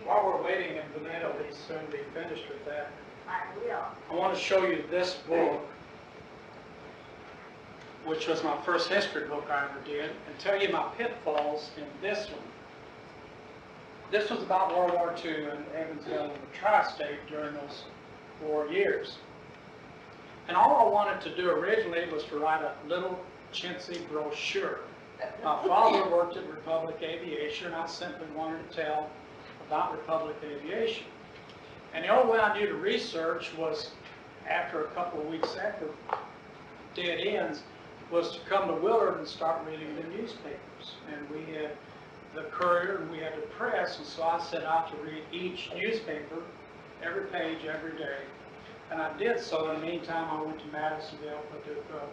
While we're waiting, and Vanetta will soon be finished with that, I will. I want to show you this book, which was my first history book I ever did, and tell you my pitfalls in this one. This was about World War II in Evansville and the tri-state during those 4 years. And all I wanted to do originally was to write a little chintzy brochure. My father worked at Republic Aviation, and I simply wanted to tell about Republic Aviation. And the only way I knew to research was, after a couple of weeks after dead ends, was to come to Willard and start reading the newspapers. And we had the Courier and we had the Press, and so I set out to read each newspaper, every page, every day. And I did so. In the meantime, I went to Madisonville, Paducah,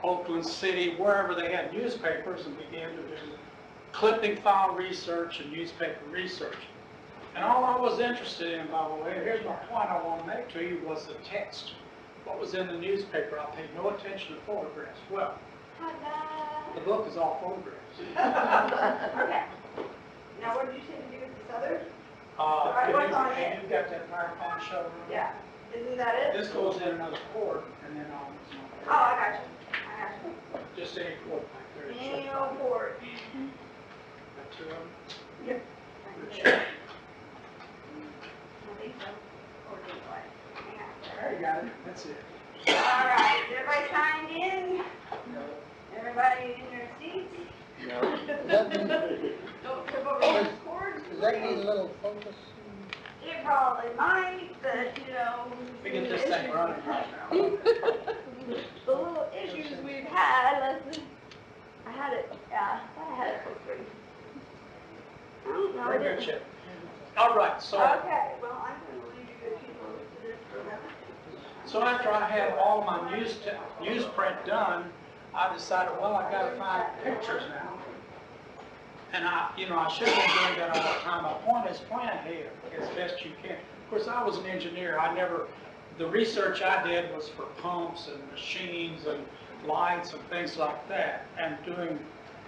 Oakland City, wherever they had newspapers, and began to do clipping file research and newspaper research. And all I was interested in, by the way, here's my point I want to make to you, was the text. What was in the newspaper? I paid no attention to photographs. Well, the book is all photographs. Okay. Now, what did you say to do with this other? What's on it? You've got that microphone shut around. Yeah. Isn't that it? This goes in another cord, and then Oh, I got you. I got you. just any cord back there. Any old board. Got two of them? Yep. Sure. There you got it. That's it. All right. Everybody signed in? No. Everybody in their seats? No. Don't trip over those cords. Does that need a little focus? It probably might, but you know. We get this thing running right now. The little issues we've had, I had it for free. I don't know. Very good, Chip. All right, so Okay, well, I'm going to leave you good people to this for a minute. so after I had all my newsprint done, I decided, well, I got to find pictures now. And I should have been doing that all the time. My point is, plan ahead as best you can. Of course, I was an engineer. The research I did was for pumps and machines and lights and things like that. And doing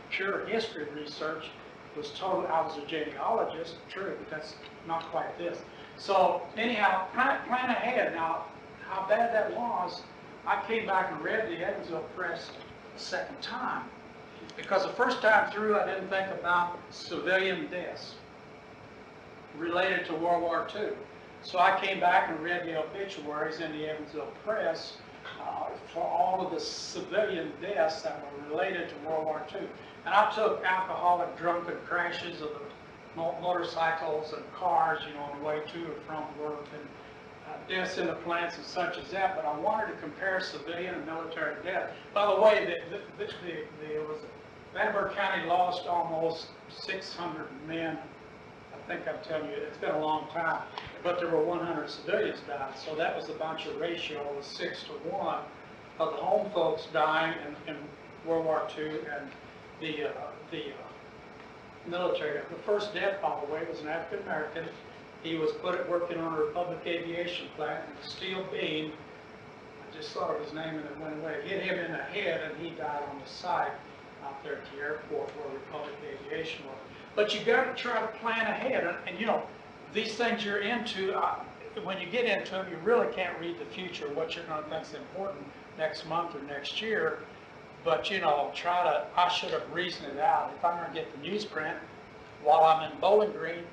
pure history research was totally, I was a genealogist, true, but that's not quite this. So anyhow, plan ahead. Now, how bad that was, I came back and read the Evansville Press a second time. Because the first time through, I didn't think about civilian deaths related to World War II. So I came back and read the obituaries in the Evansville Press for all of the civilian deaths that were related to World War II. And I took alcoholic drunken crashes of the motorcycles and cars, on the way to or from work, and deaths in the plants and such as that. But I wanted to compare civilian and military death. By the way, Vandenberg County lost almost 600 men. I think I'm telling you, it's been a long time. But there were 100 civilians died, so that was the bunch of ratio was 6 to 1 of the home folks dying in World War II and the military. The first death, by the way, was an African American. He was working on a Republic Aviation plant, and a steel beam, I just thought of his name and it went away, hit him in the head, and he died on the site out there at the airport where Republic Aviation was. But you got to try to plan ahead, and these things you're into, when you get into them, you really can't read the future, what you're going to think is important next month or next year. But I should have reasoned it out. If I'm going to get the newsprint while I'm in Bowling Green,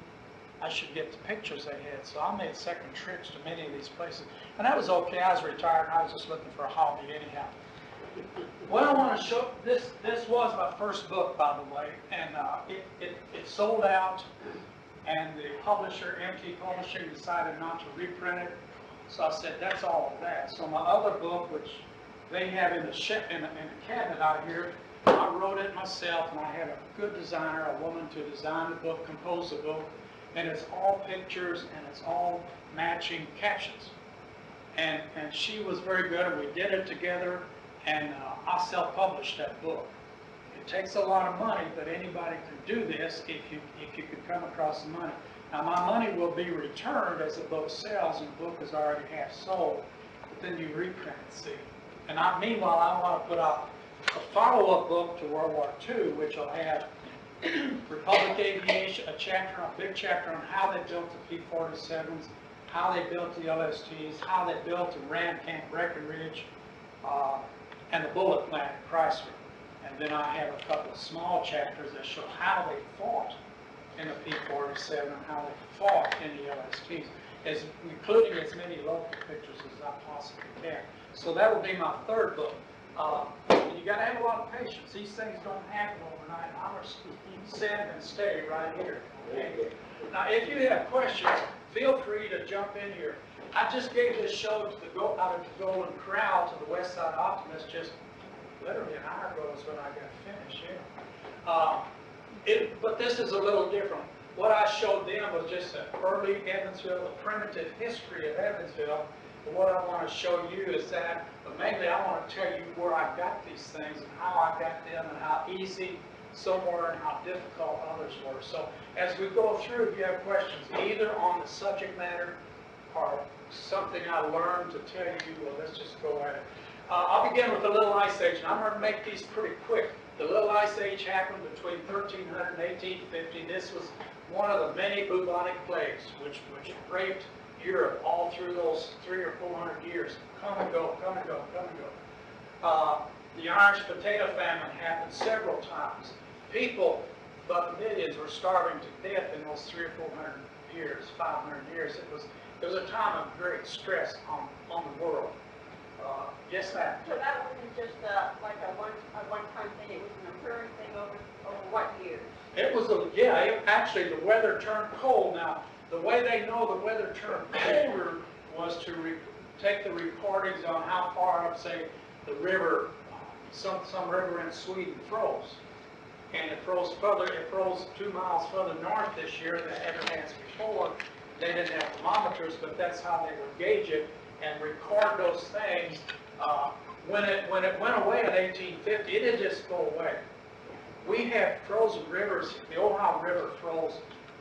I should get the pictures they had. So I made second trips to many of these places. And that was okay. I was retired and I was just looking for a hobby anyhow. What I want to show, this was my first book, by the way, and it sold out, and the publisher, MT Publishing, decided not to reprint it. So I said, that's all of that. So my other book, which they have in the cabinet out here, I wrote it myself, and I had a good designer, a woman to design the book, compose the book, and it's all pictures and it's all matching captions. And she was very good, and we did it together, and I self-published that book. It takes a lot of money, but anybody can do this if you could come across the money. Now my money will be returned as the book sells, and the book is already half sold, but then you reprint it, see. And meanwhile, I want to put out a follow-up book to World War II, which will have Republic Aviation, a big chapter on how they built the P-47s, how they built the LSTs, how they built and ran Camp Breckenridge, and the bullet plant at Chrysler. And then I have a couple of small chapters that show how they fought in the P-47 and how they fought in the LSTs, including as many local pictures as I possibly can. So that will be my third book. You got to have a lot of patience. These things don't happen overnight. I'm going to sit and stay right here. Okay? Now, if you have questions, feel free to jump in here. I just gave this show to out of the Golden Corral to the West Side Optimist just literally an hour ago is when I got finished. Yeah. But this is a little different. What I showed them was just an early Evansville, the primitive history of Evansville. But what I want to show you is that, but mainly I want to tell you where I got these things and how I got them and how easy some were and how difficult others were. So as we go through, if you have questions either on the subject matter or something I learned to tell you, well, let's just go at it. I'll begin with the Little Ice Age, and I'm going to make these pretty quick. The Little Ice Age happened between 1300 and 1850. This was one of the many bubonic plagues which raped Europe all through those 300 or 400 years. Come and go, come and go, come and go. The Irish potato famine happened several times. People, but millions, were starving to death in those 300 or 400 years, 500 years. It was a time of great stress on the world. Yes, ma'am. So that wasn't just like a one-time thing, it was an recurring thing over what years? It was actually the weather turned cold. Now, the way they know the weather turned colder was to take the recordings on how far up, say, the river, some river in Sweden froze. And it froze 2 miles further north this year than ever has before. They didn't have thermometers, but that's how they would gauge it and record those things. When it went away in 1850, it didn't just go away. We had frozen rivers. The Ohio River froze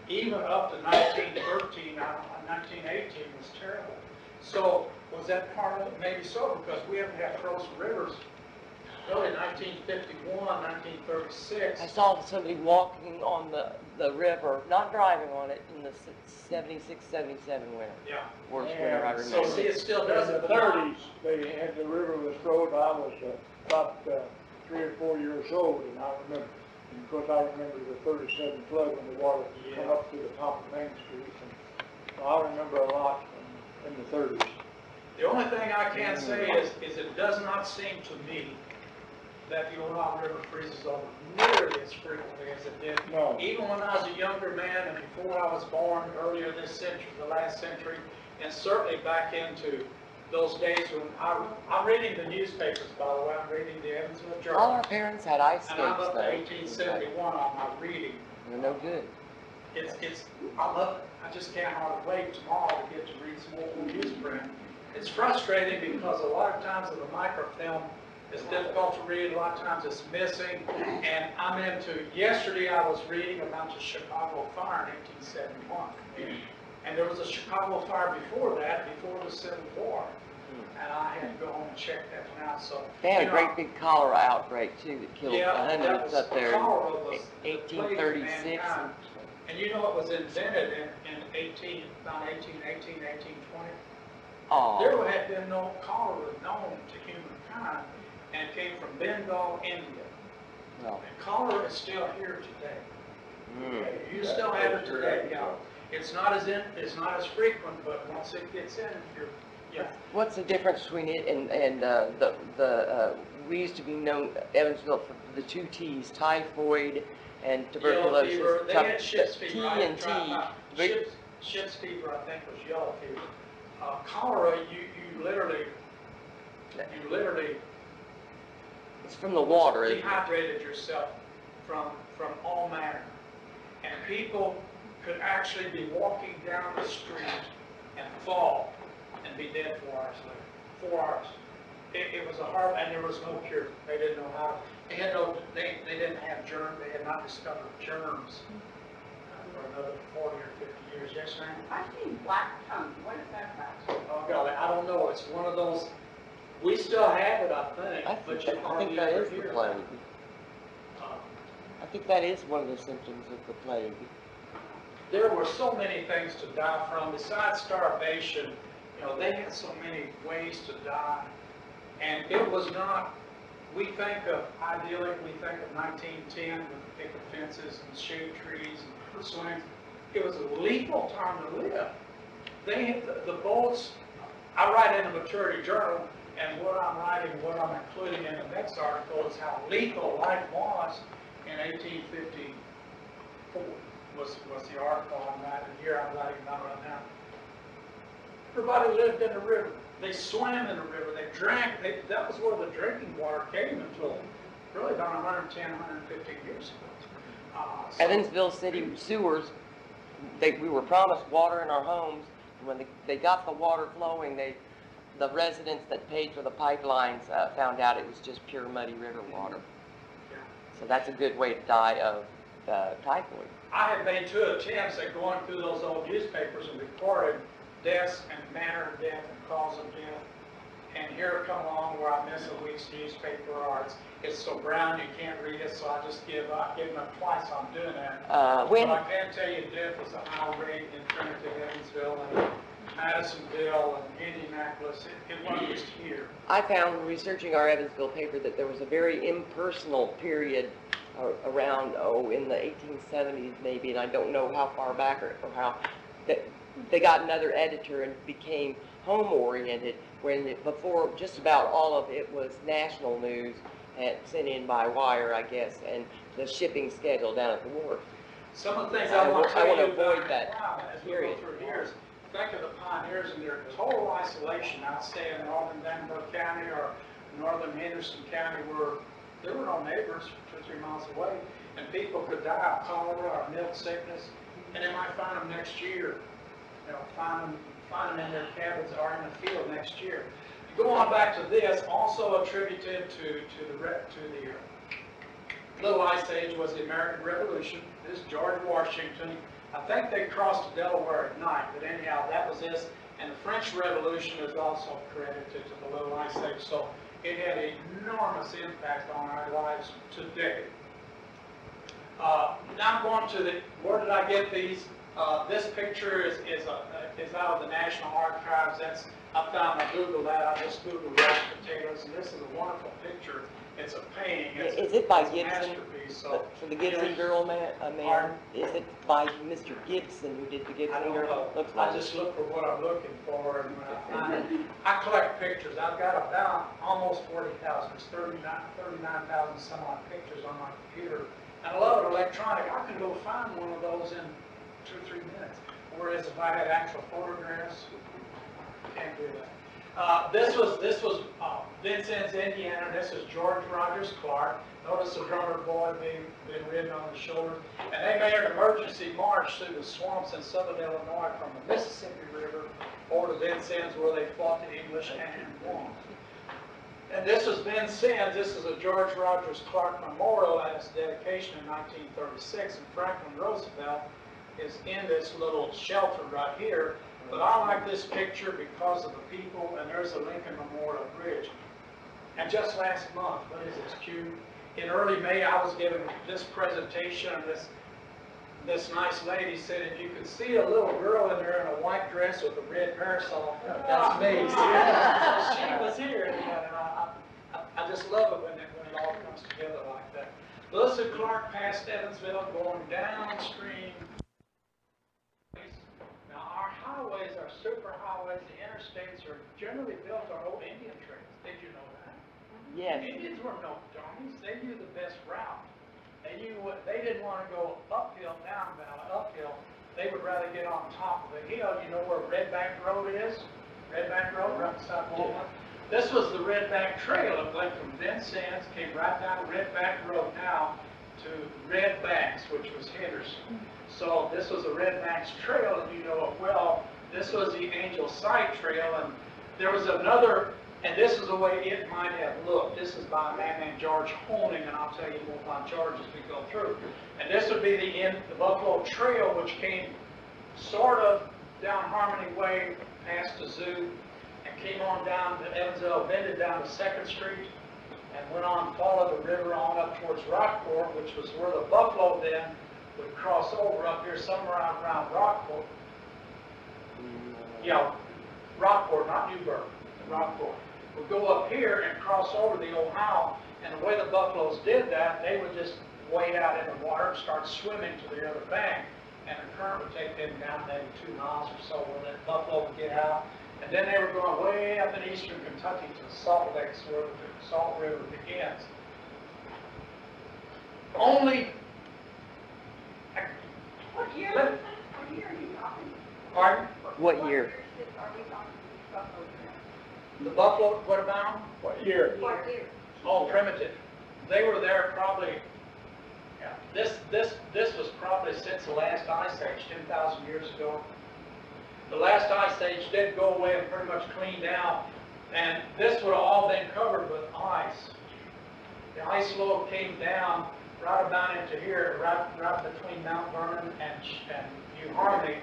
even up to 1913. 1918 was terrible. So was that part of it? Maybe so, because we haven't had frozen rivers really 1951, 1936. I saw somebody walking on the river, not driving on it, in the 76, 77 winter. Yeah. Worst winter I So remember. see, it still does In it. the 30s, they had the river was frozen. I was about 3 or 4 years old, and I remember. And of course, I remember the 37 flood when the water came up to the top of Main Street. And so I remember a lot in the 30s. The only thing I can say is it does not seem to me that the Ohio River freezes over nearly as frequently as it did. No. Even when I was a younger man and before I was born, earlier this century, the last century, and certainly back into those days when I'm reading the newspapers, by the way. I'm reading the Evansville Journal. All our parents had ice skates, And I'm up to though. 1871 on my reading. They're no good. I love it. I just can't hardly wait tomorrow to get to read some old newsprint. It's frustrating because a lot of times in the microfilm, it's difficult to read. A lot of times it's missing. And I'm into, yesterday I was reading about the Chicago fire in 1871. And there was a Chicago fire before that, before the Civil War. And I had to go home and check that one out. So They had you a know, great big cholera outbreak, too, that killed hundreds up there in cholera was the plague of 1836. mankind. And you know it was invented in 1820. Oh, There had been no cholera known to humankind, and it came from Bengal, India. no. And cholera is still here today. Mm. You still have it today, yeah. It's not as frequent, but once it gets in, yeah. What's the difference between it and we used to be known, Evansville, for the 2 T's, typhoid and tuberculosis. Yellow fever. They had ship's T fever. and T. Ship's fever, I think, was yellow fever. Cholera, you literally, It's from the water, isn't it? dehydrated yourself from all manner. And people could actually be walking down the street and fall and be dead 4 hours later. 4 hours. It was a horrible, and there was no cure. They didn't know how. They didn't have germs. They had not discovered germs for another 40 or 50 years. Yes, ma'am? I've seen black tongue, what is that about? Oh, golly, I don't know. It's one of those, we still have it, I think, but you I hardly think that ever is the hear plague. about it. I think that is one of the symptoms of the plague. There were so many things to die from besides starvation. They had so many ways to die, and it was not. We think of 1910 with the picket fences and shade trees and swings. It was a lethal time to live. They had the boats. I write in the maturity journal, and what I'm including in the next article is how lethal life was in 1854. Was the article I'm writing here. I'm writing about right now. Everybody lived in the river. They swam in the river. They drank. That was where the drinking water came until really about 110, 115 years ago. Evansville city sewers, we were promised water in our homes. When they got the water flowing, the residents that paid for the pipelines found out it was just pure muddy river water. Yeah. So that's a good way to die of typhoid. I have made 2 attempts at going through those old newspapers and recording deaths and manner of death and cause of death. And here come along where I miss a week's newspaper, or it's so brown you can't read it, so I just give up. I've given up twice on doing that. When But I can tell you death is a high rate in Trinity, Evansville, and Madisonville, and Indianapolis. It wasn't just here. I found researching our Evansville paper that there was a very impersonal period around, in the 1870s maybe, and I don't know how far back or how, that they got another editor and became home-oriented, when before just about all of it was national news and sent in by wire, I guess, and the shipping schedule down at the wharf. Some of the things I want to tell I want you to avoid about that now, as we go period. through years, think of the pioneers in their total isolation. I'd say in northern Danville County or northern Henderson County, where there were no neighbors 2 or 3 miles away, and people could die of cholera or milk sickness, and they might find them next year. Find them in their cabins or in the field next year. Go on back to this, also attributed to the Little Ice Age was the American Revolution. This is George Washington. I think they crossed the Delaware at night, but anyhow, that was this. And the French Revolution is also credited to the Little Ice Age. So it had an enormous impact on our lives today. Now I'm going to where did I get these? This picture is out of the National Archives. I found, I Googled that. I just Googled mashed potatoes, and this is a wonderful picture. It's a painting. Is it by it's a Gibson? masterpiece. So, For the Gibson girl man? Pardon? Is it by Mr. Gibson who did the I Gibson don't girl? know. Looks I like just look for what I'm looking for, and when I find it, I collect pictures. I've got about almost 40,000. There's 39,000 some odd pictures on my computer. And I love it electronic. I can go find one of those in 2 or 3 minutes. Whereas if I had actual photographs, can't do that. This was Vincennes, Indiana. This is George Rogers Clark. Notice the drummer boy being ridden on the shoulder. And they made an emergency march through the swamps in southern Illinois from the Mississippi River over to Vincennes, where they fought the English and won. And this is Vincennes. This is a George Rogers Clark memorial at its dedication in 1936. And Franklin Roosevelt is in this little shelter right here. But I like this picture because of the people, and there's a Lincoln Memorial Bridge. And just last month, what is this, June? In early May, I was giving this presentation, and this nice lady said, if you could see a little girl in there in a white dress with a red parasol, that's me. So she was here, and I just love it when it all comes together like that. Lewis and Clark passed Evansville, going downstream. Now, our highways, our superhighways, the interstates are generally built on old Indian trails. Did you know that? yes. Indians were no dummies. They knew the best route. They knew they didn't want to go uphill, uphill. They would rather get on top of the hill. You know where Red Bank Road is? Red Bank Road, right beside Walmart. This was the Red Bank Trail. It went from Vincennes, came right down Red Bank Road now to Red Banks, which was Henderson. So this was the Red Banks Trail, and you know it well. This was the Angel Sight Trail, and there was another, and this is the way it might have looked. This is by a man named George Honing, and I'll tell you more about George as we go through. And this would be the Buffalo Trail, which came sort of down Harmony Way, past the zoo, and came on down to Evansville, bended down to 2nd Street, and went on, followed the river on up towards Rockport, which was where the buffalo then would cross over up here somewhere around Rockport. Yeah, Rockport, not Newburgh, Rockport. Would go up here and cross over the Ohio, and the way the buffaloes did that, they would just wade out in the water and start swimming to the other bank, and the current would take them down maybe 2 miles or so, where that buffalo would get out, and then they were going way up in eastern Kentucky to Salt Lakes, where the Salt River begins. Only, What year, Let- what year are you talking? pardon? What year? Are we talking buffalo here? The buffalo, what about them? What year? What year? Oh, primitive. They were there probably, yeah, this was probably since the last ice age, 10,000 years ago. The last ice age did go away and pretty much cleaned out, and this would have all been covered with ice. The ice flow came down right about into here, right between Mount Vernon and New Harmony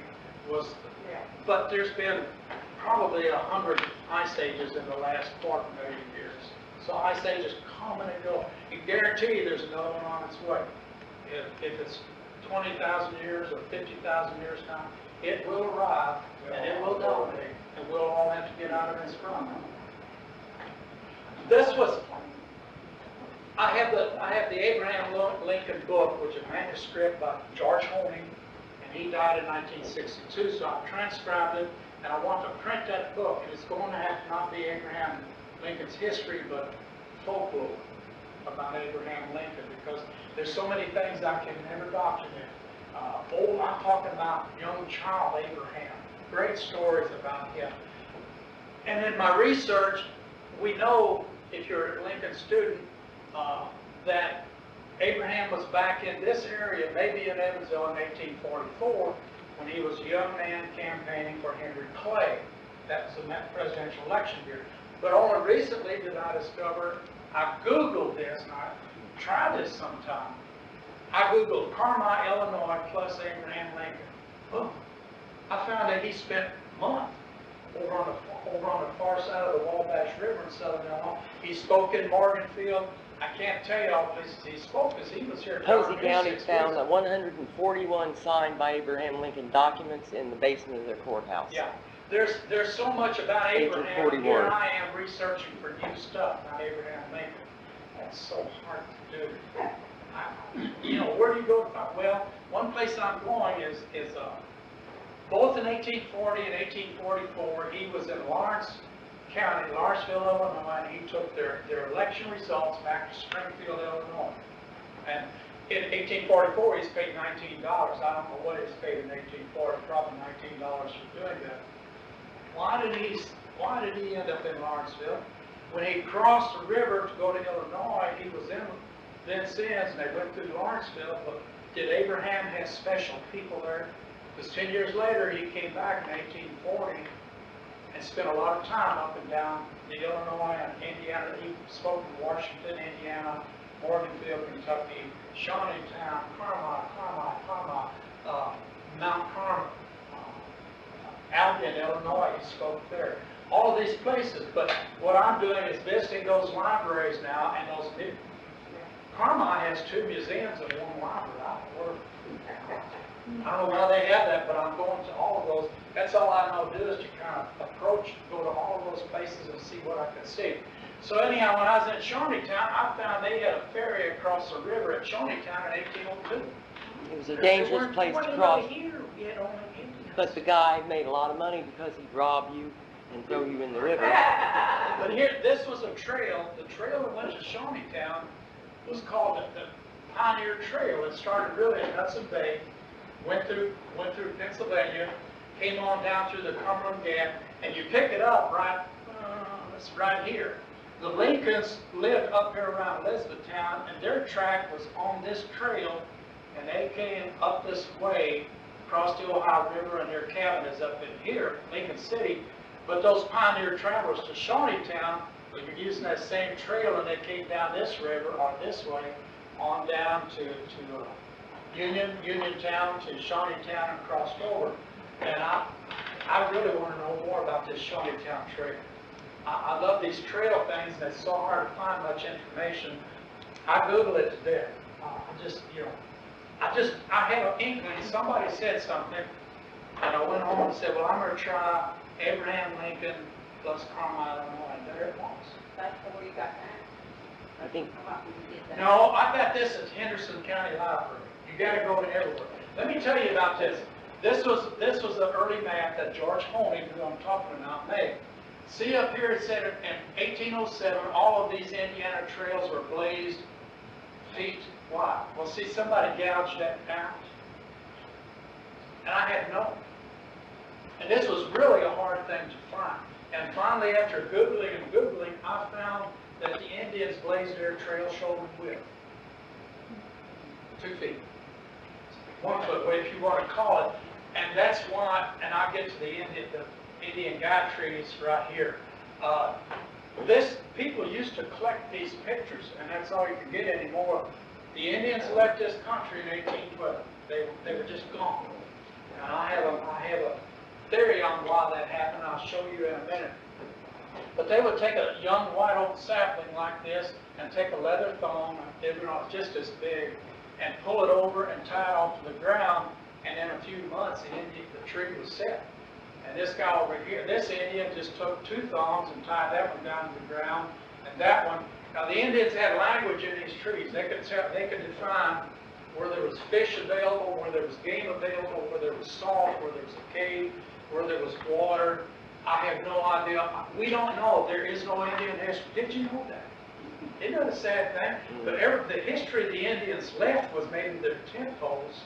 was, but there's been probably 100 ice ages in the last 250,000 years. So ice ages come and go. You guarantee you there's another one on its way. If it's 20,000 years or 50,000 years time, it will arrive and it will dominate, and we'll all have to get out of this from. This was, I have the Abraham Lincoln book, which is a manuscript by George Honing, and he died in 1962, so I've transcribed it, and I want to print that book, and it's going to have to not be Abraham Lincoln's history, but folklore about Abraham Lincoln, because there's so many things I can never document. I'm talking about young child Abraham. Great stories about him. And in my research, we know, if you're a Lincoln student, that Abraham was back in this area, maybe in Evansville in 1844, when he was a young man campaigning for Henry Clay. That was the presidential election year. But only recently did I discover, I Googled this, and I tried this sometime. I Googled Carmi, Illinois plus Abraham Lincoln. Boom. I found that he spent a month over on the far side of the Wabash River in southern Illinois. He spoke in Morganfield. I can't tell you all the places he spoke because he was here. Posey County found 141 signed by Abraham Lincoln documents in the basement of their courthouse. Yeah, there's so much about Abraham. 1841. Here I am researching for new stuff on Abraham Lincoln. That's so hard to do. Where do you go to find? Well, one place I'm going is both in 1840 and 1844, he was in Lawrence County, Lawrenceville, Illinois, and he took their election results back to Springfield, Illinois. And in 1844, he's paid $19. I don't know what he's paid in 1840, probably $19 for doing that. Why did he end up in Lawrenceville? When he crossed the river to go to Illinois, he was in Vincennes, and they went through Lawrenceville, but did Abraham have special people there? Because 10 years later, he came back in 1840 and spent a lot of time up and down the Illinois and Indiana. He spoke in Washington, Indiana, Morganfield, Kentucky, Shawneetown, Carmi, Mount Carmel, Albion, Illinois. He spoke there. All of these places. But what I'm doing is visiting those libraries now, and those new. Carmi has 2 museums and 1 library. I don't know why they have that, but I'm going to all of those. That's all I know to do, is to kind of approach, go to all of those places and see what I can see. So anyhow, when I was in Shawneetown, I found they had a ferry across the river at Shawneetown in 1802. It was a dangerous place to cross, We had only Indians. but the guy made a lot of money because he'd rob you and throw you in the river. But here, this was a trail. The trail that went to Shawneetown was called the Pioneer Trail. It started really in Hudson Bay, went through Pennsylvania, came on down through the Cumberland Gap, and you pick it up it's right here. The Lincolns lived up here around Elizabethtown, and their track was on this trail, and they came up this way, across the Ohio River, and their cabin is up in here, Lincoln City. But those pioneer travelers to Shawneetown were using that same trail, and they came down this river, or this way, on down to Uniontown, to Shawneetown, and crossed over. And I really want to know more about this Shawneetown trail. I love these trail things, and it's so hard to find much information. I Google it to death. I had an inkling, somebody said something, and I went home and said, well, I'm gonna try Abraham Lincoln plus Carmine, Illinois, and there it was. That's where you got that? I think, How about when you did that? No, I got this at Henderson County Library. You gotta go to everywhere. Let me tell you about this. This was the early map that George Honig, who I'm talking about, made. See up here, it said in 1807, all of these Indiana trails were blazed feet wide. Well, see, somebody gouged that out. And I had known. And this was really a hard thing to find. And finally, after Googling and Googling, I found that the Indians blazed their trail shoulder width. 2 feet. 1 foot, if you want to call it. And that's why, and I'll get to the Indian guide trees right here. People used to collect these pictures, and that's all you can get anymore. The Indians left this country in 1812. They were just gone. And I have a theory on why that happened. I'll show you in a minute. But they would take a young white oak sapling like this and take a leather thong, just as big, and pull it over and tie it off to the ground. And in a few months, the tree was set. And this guy over here, this Indian just took 2 thongs and tied that one down to the ground. And that one, now the Indians had language in these trees. They could define where there was fish available, where there was game available, where there was salt, where there was a cave, where there was water. I have no idea. We don't know. There is no Indian history. Did you know that? Isn't that a sad thing? But the history the Indians left was maybe their tent poles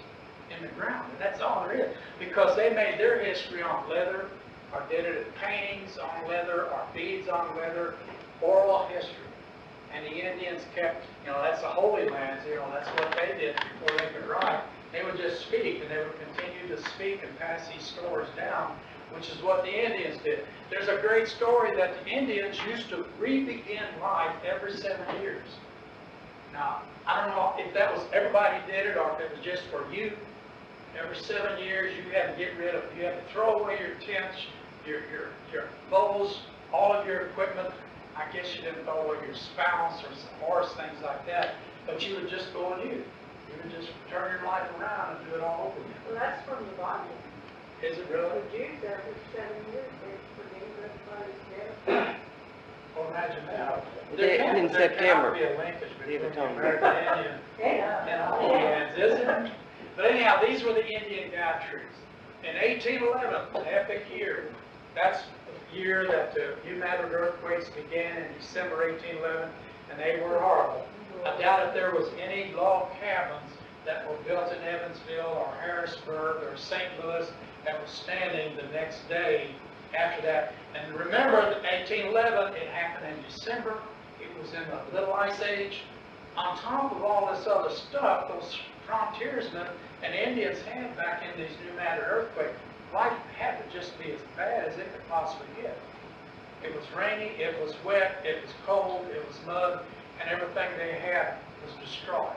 in the ground, and that's all there is. Because they made their history on leather, or did it in paintings on leather, or beads on leather, oral history. And the Indians kept, that's the Holy Lands, that's what they did before they could write. They would just speak, and they would continue to speak and pass these stories down, which is what the Indians did. There's a great story that the Indians used to re-begin life every 7 years. Now, I don't know if that was everybody did it or if it was just for you. Every 7 years, you had to you had to throw away your tents, your bows, all of your equipment. I guess you didn't throw away your spouse or some horse, things like that, but you would just go anew. You would just turn your life around and do it all over again. Well, that's from the Bible. Is it really? The Jews, every 7 years, they forgave everybody's debt. Well, imagine that. In September. There cannot be a linkage between the Atonement. American Indian and all Indians, is there? But anyhow, these were the Indian guide trees. In 1811, an epic year, that's the year that the United earthquakes began in December 1811, and they were horrible. I doubt if there was any log cabins that were built in Evansville or Harrisburg or St. Louis that were standing the next day after that. And remember, 1811, it happened in December. It was in the Little Ice Age. On top of all this other stuff, those frontiersmen and Indians had back in these pneumatic earthquakes, life had to just be as bad as it could possibly get. It was rainy, it was wet, it was cold, it was mud, and everything they had was destroyed.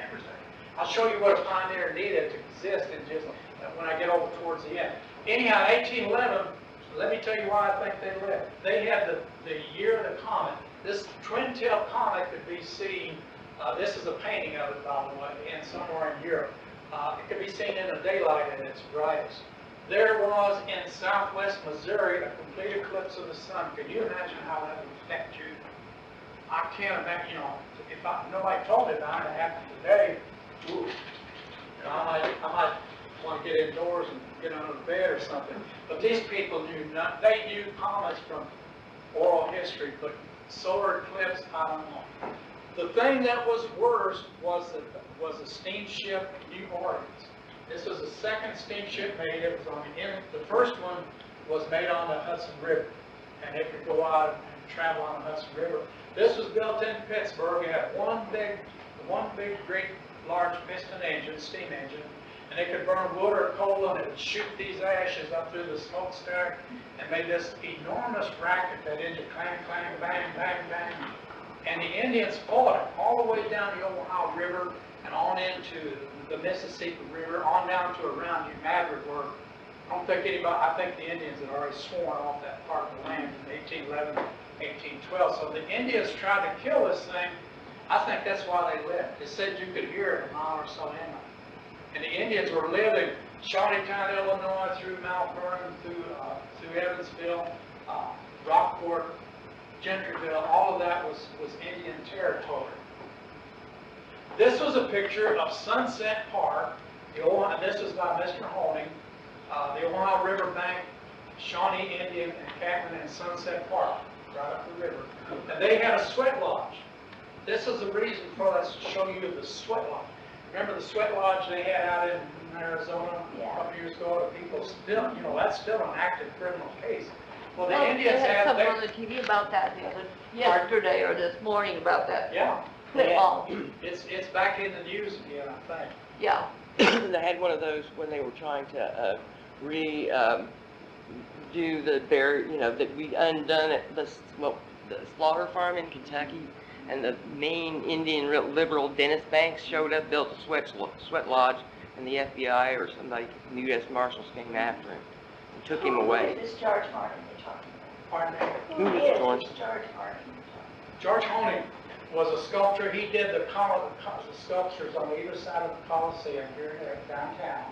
Everything. I'll show you what a pioneer needed to exist in just when I get over towards the end. Anyhow, 1811, let me tell you why I think they left. They had the year of the comet. This twin-tailed comet could be seen. This is a painting of it, by the way, and somewhere in Europe. It could be seen in the daylight at its brightest. There was in southwest Missouri a complete eclipse of the sun. Can you imagine how that would affect you? I can't imagine, if nobody told me about it, it happened today, ooh, I might want to get indoors and get under the bed or something. But these people they knew comets from oral history, but solar eclipse, I don't know. The thing that was worse was the steamship New Orleans. This was the second steamship made. It was on the first one was made on the Hudson River, and it could go out and travel on the Hudson River. This was built in Pittsburgh. It had one big, great, large piston engine, steam engine, and it could burn wood or coal, and it would shoot these ashes up through the smokestack and made this enormous racket. That engine clang, clang, bang, bang, bang. And the Indians fought it all the way down the Ohio River and on into the Mississippi River, on down to around New Madrid, where don't think anybody, I think the Indians had already sworn off that part of the land in 1811, 1812. So the Indians tried to kill this thing. I think that's why they left. They said you could hear it a mile or so inland. And the Indians were living Shawneetown, Illinois, through Mount Vernon, through Evansville, Rockport, Gentryville. All of that was Indian territory. This was a picture of Sunset Park. This was by Mr. Honing, the Ohio River Bank, Shawnee Indian encampment in Sunset Park, right up the river. And they had a sweat lodge. This is the reason for us to show you the sweat lodge. Remember the sweat lodge they had out in Arizona a couple years ago? People still, that's still an active criminal case. Well, the Indians They had had, something on the TV about that the other yesterday or this morning about that. yeah, Football. it's back in the news again, I think. Yeah. They had one of those when they were trying to do that we undone it, the slaughter farm in Kentucky, and the main Indian liberal Dennis Banks showed up, built a sweat lodge, and the FBI or somebody from the U.S. Marshals came after him and took him away. Who is this George Martin you're talking Pardon me? about? Who was is George? this George Martin? George Honing was a sculptor. He did the sculptures on either side of the Coliseum here downtown.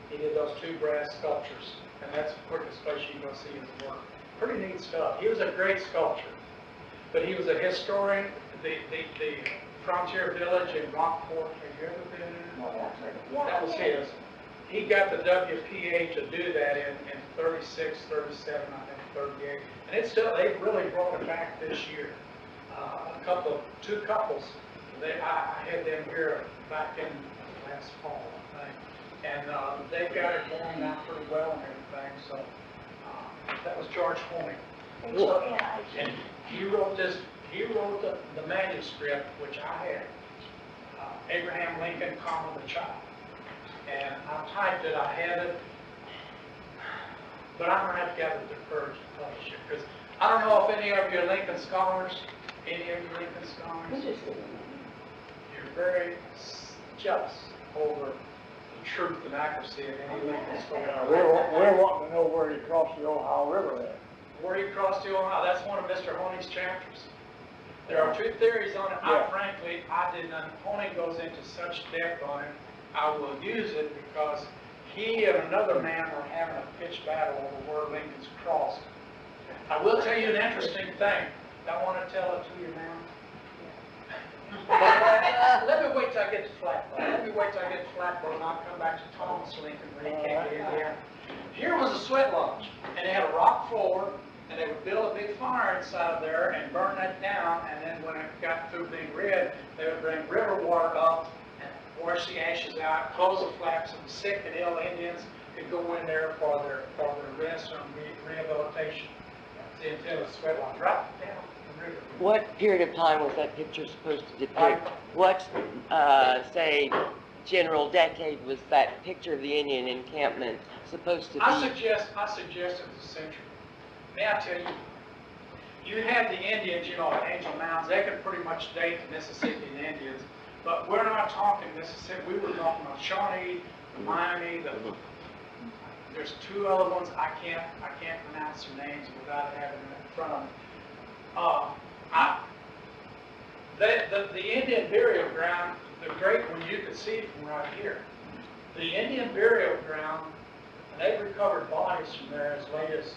He did those two brass sculptures, and that's the quickest place you can go see his work. Pretty neat stuff. He was a great sculptor, but he was a historian. The frontier village in Rockport, have you ever been in? No, that's right. That was his. He got the WPA to do that in 36, 37, I think 38. And it's still, they really brought it back this year. Two couples, I had them here back in last fall, I think. And they've got it going now pretty well and everything, so that was George Honing. And he wrote the manuscript, which I had, Abraham Lincoln, the child. And I typed it, I had it, but I'm going to have to gather the courage to publish it, because I don't know if any of you are Lincoln scholars, you're very jealous over the truth and accuracy of any Lincoln scholar. We're wanting to know where he crossed the Ohio River at. Where he crossed the Ohio, that's one of Mr. Honey's chapters. There are two theories on it. Yeah. Frankly, I did not. Honing goes into such depth on it. I will use it because he and another man were having a pitched battle over where Lincoln's crossed. I will tell you an interesting thing. I want to tell it to you now. Let me wait till I get to Flatboat. And I'll come back to Thomas Lincoln when he came to Indiana. Here was a sweat lodge, and they had a rock floor, and they would build a big fire inside there and burn that down, and then when it got through being red, they would bring river water up and wash the ashes out, close the flaps, and the sick and ill Indians could go in there for their rest and rehabilitation. That's the intent of the sweat lodge, right down the river. What period of time was that picture supposed to depict? What, say, general decade was that picture of the Indian encampment supposed to be? I suggest it was a century. May I tell you, you had the Indians, at Angel Mounds, they could pretty much date the Mississippian Indians, but we're not talking Mississippi, we were talking about Shawnee, Miami, there's two other ones, I can't pronounce their names without having them in front of me. The Indian burial ground, the great one, you can see it from right here. The Indian burial ground, and they've recovered bodies from there as late as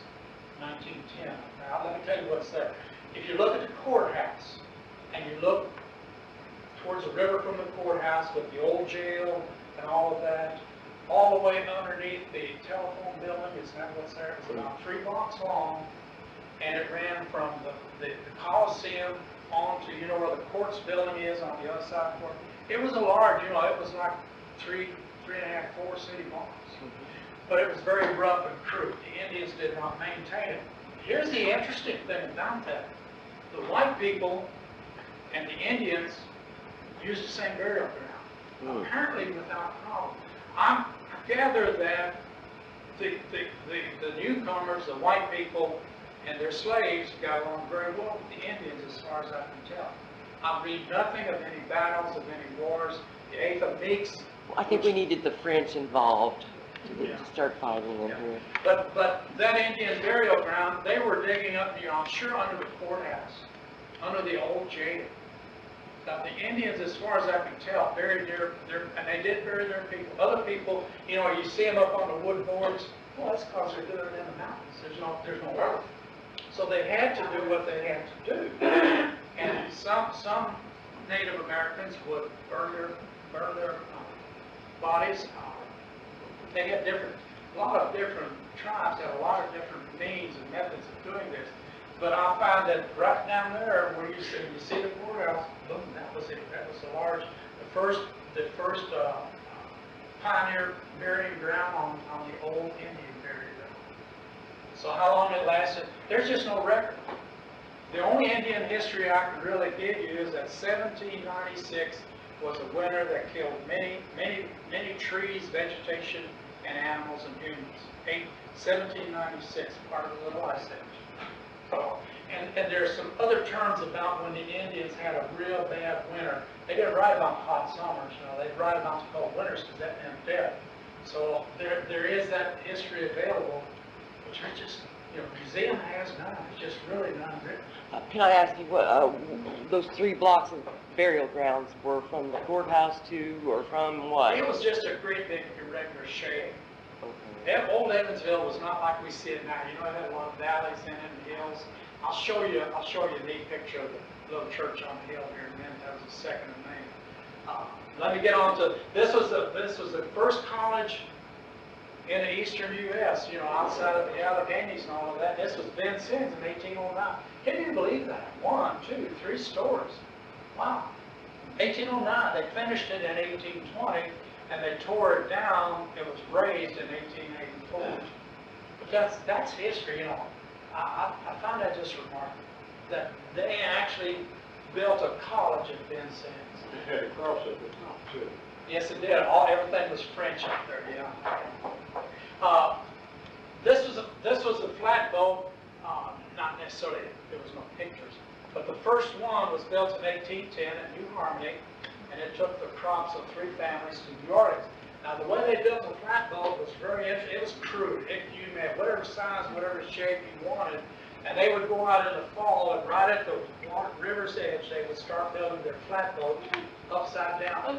1910. Now, let me tell you what's there. If you look at the courthouse, and you look towards the river from the courthouse with the old jail and all of that, all the way underneath the telephone building, is that what's there? It's about 3 blocks long, and it ran from the Coliseum on to, where the courts building is on the other side of the court. It was a large, it was like 3 and a half, 4 city blocks. But it was very rough and crude. The Indians did not maintain it. Here's the interesting thing about that. The white people and the Indians used the same burial ground, apparently without problem. I gather that the newcomers, the white people, and their slaves got along very well with the Indians as far as I can tell. I read nothing of any battles, of any wars. The 8th of Meeks. I think we needed the French involved. Yeah. to start fighting in Yeah. here. But that Indian burial ground, they were digging up, I'm sure under the courthouse, under the old jail. Now, the Indians, as far as I can tell, buried and they did bury their people. Other people, you see them up on the wood boards, well, that's because they're doing it in the mountains. There's no earth. So they had to do what they had to do. And some Native Americans would burn their bodies. They had a lot of different tribes had a lot of different means and methods of doing this. But I find that right down there where you see the courthouse, boom, that was it. That was the first pioneer burying ground on the old Indian burial ground. So how long it lasted, there's just no record. The only Indian history I can really give you is that 1796 was a winter that killed many trees, vegetation, and animals and humans. 1796, part of the Little Ice Age. So, and there's some other terms about when the Indians had a real bad winter. They didn't write about hot summers, they'd write about the cold winters because that meant death. So there is that history available, which I just, museum has none. It's just really none written. Can I ask you what, those 3 blocks of burial grounds were from the courthouse to, or from what? It was just a great big irregular shape. Okay. Old Evansville was not like we see it now. It had a lot of valleys in it and hills. I'll show you a neat picture of the little church on the hill here in a minute. That was the 2nd of May. Let me get on to, this was the first college in the eastern U.S., outside of the Alleghenies and all of that. This was Vincennes in 1809. Can you believe that? 1, 2, 3 stories. Wow. 1809, they finished it in 1820, and they tore it down. It was raised in 1884. But that's history, I find that just remarkable, that they actually built a college at Vincennes. It had a cross at the top too. Yes, it did. Everything was French up there, yeah. This was a flatboat, not necessarily, there was no pictures, but the first one was built in 1810 at New Harmony, and it took the crops of 3 families to New Orleans. Now, the way they built the flatboat was very interesting. It was crude. You had whatever size, whatever shape you wanted, and they would go out in the fall, and right at the river's edge, they would start building their flatboat upside down.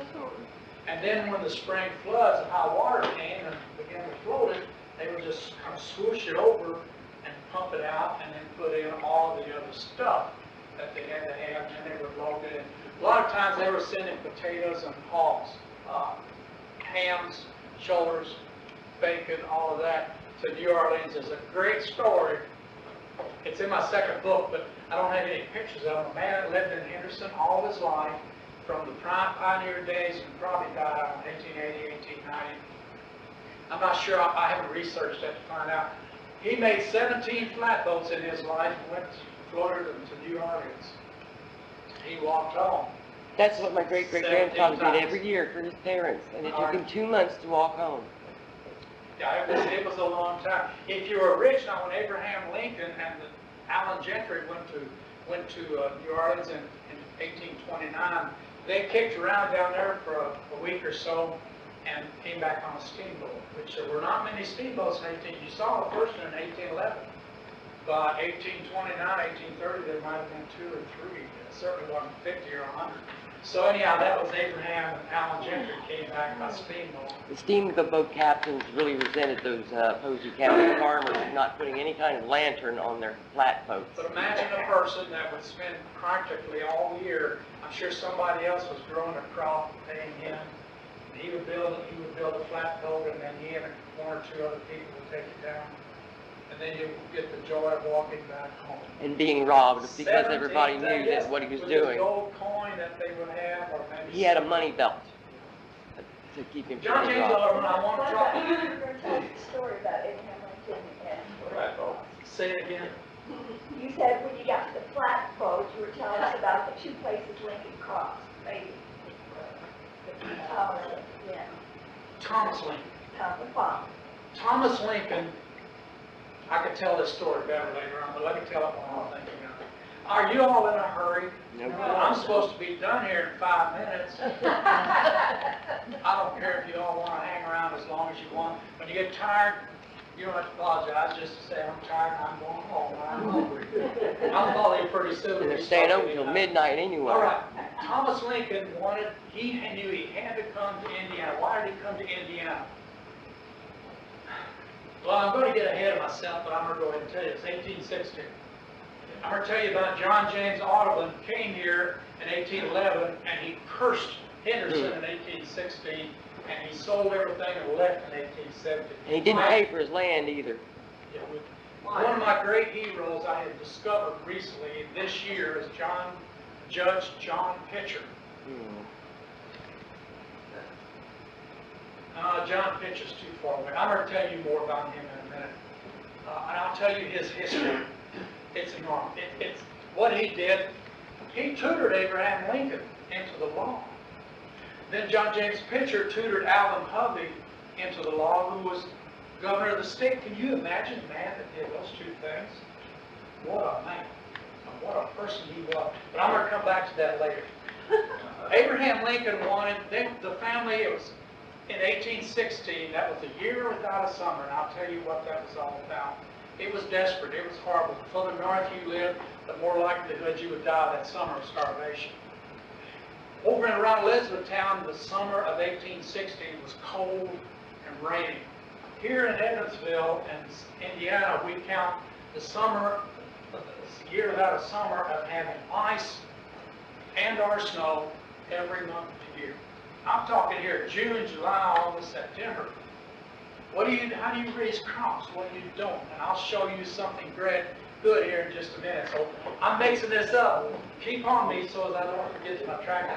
And then when the spring floods and high water came and began to float it, they would just kind of swoosh it over and pump it out and then put in all the other stuff that they had to have, and then they would load it in. A lot of times they were sending potatoes and hogs, hams, shoulders, bacon, all of that to New Orleans. There's a great story. It's in my 2nd book, but I don't have any pictures of it. A man that lived in Henderson all his life, from the prime pioneer days, and probably died out in 1880, 1890. I'm not sure, I haven't researched that to find out. He made 17 flatboats in his life and went floated them to New Orleans. He walked home. That's what my great-great-grandfather 17 did times. every year for his parents, and it took him 2 months to walk home. Yeah, it was a long time. If you were rich, now when Abraham Lincoln and Allen Gentry went to New Orleans in 1829, they kicked around down there for a week or so and came back on a steamboat, which there were not many steamboats in 18. You saw the first one in 1811. By 1829, 1830, there might have been 2 or 3. It certainly wasn't 50 or 100. So anyhow, that was Abraham and Allen Gentry came back by steamboat. The steamboat captains really resented those Posey County farmers not putting any kind of lantern on their flatboats. But imagine a person that would spend practically all year. I'm sure somebody else was growing a crop and paying him. And he would build a flatboat, and then he and 1 or 2 other people would take it down. And then you get the joy of walking back home. And being robbed because 17 everybody knew yes, that what he was with doing. the gold coin that they would have, or maybe He had a money belt to keep him John from being James robbed. Orman, I want to try. You were going to tell the story about Abraham Lincoln and Say it again. you said when you got to the flatboat, you were telling us about the 2 places Lincoln crossed, maybe. Yeah, Thomas Lincoln. the farm. Thomas Lincoln, I could tell this story better later on, but let me tell it while I'm thinking of it. Are you all in a hurry? No. I'm supposed to be done here in 5 minutes. I don't care if you all want to hang around as long as you want. When you get tired, you don't have to apologize, just to say, I'm tired, and I'm going home, and I'm hungry. I'll call you pretty soon. And they're staying over till midnight anyway. All right, Thomas Lincoln he knew he had to come to Indiana. Why did he come to Indiana? Well, I'm going to get ahead of myself, but I'm going to go ahead and tell you. It's 1816. I'm going to tell you about John James Audubon came here in 1811, and he cursed Henderson in 1816, and he sold everything and left in 1817. And he didn't pay for his land either. One of my great heroes I have discovered recently this year is Judge John Pitcher. John Pitcher's too far away. I'm going to tell you more about him in a minute. And I'll tell you his history. It's enormous. It's what he did. He tutored Abraham Lincoln into the law. Then John James Pitcher tutored Alvin Hovey into the law, who was governor of the state. Can you imagine a man that did those two things? What a man. And what a person he was. But I'm going to come back to that later. Abraham Lincoln wanted, the family, it was in 1816, that was a year without a summer, and I'll tell you what that was all about. It was desperate. It was horrible. The further north you lived, the more likelihood you would die that summer of starvation. Over and around Elizabethtown, the summer of 1816 was cold and rainy. Here in Evansville and Indiana, we count the summer, the year without a summer, of having ice and or snow every month of the year. I'm talking here June, July, August, September. How do you raise crops? What do you don't? And I'll show you something good here in just a minute. So I'm mixing this up. Keep on me so as I don't forget my track.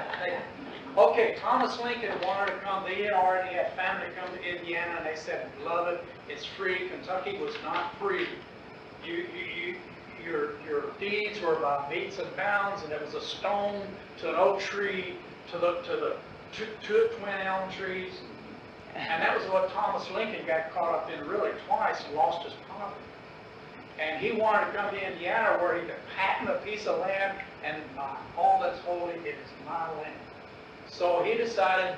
Okay, Thomas Lincoln wanted to come. They had already had family come to Indiana, and they said, beloved, it's free. Kentucky was not free. Your deeds were by metes and bounds, and it was a stone to an oak tree to the two twin elm trees. And that was what Thomas Lincoln got caught up in really twice and lost his property. And he wanted to come to Indiana where he could patent a piece of land, and all that's holy, it is my land. So he decided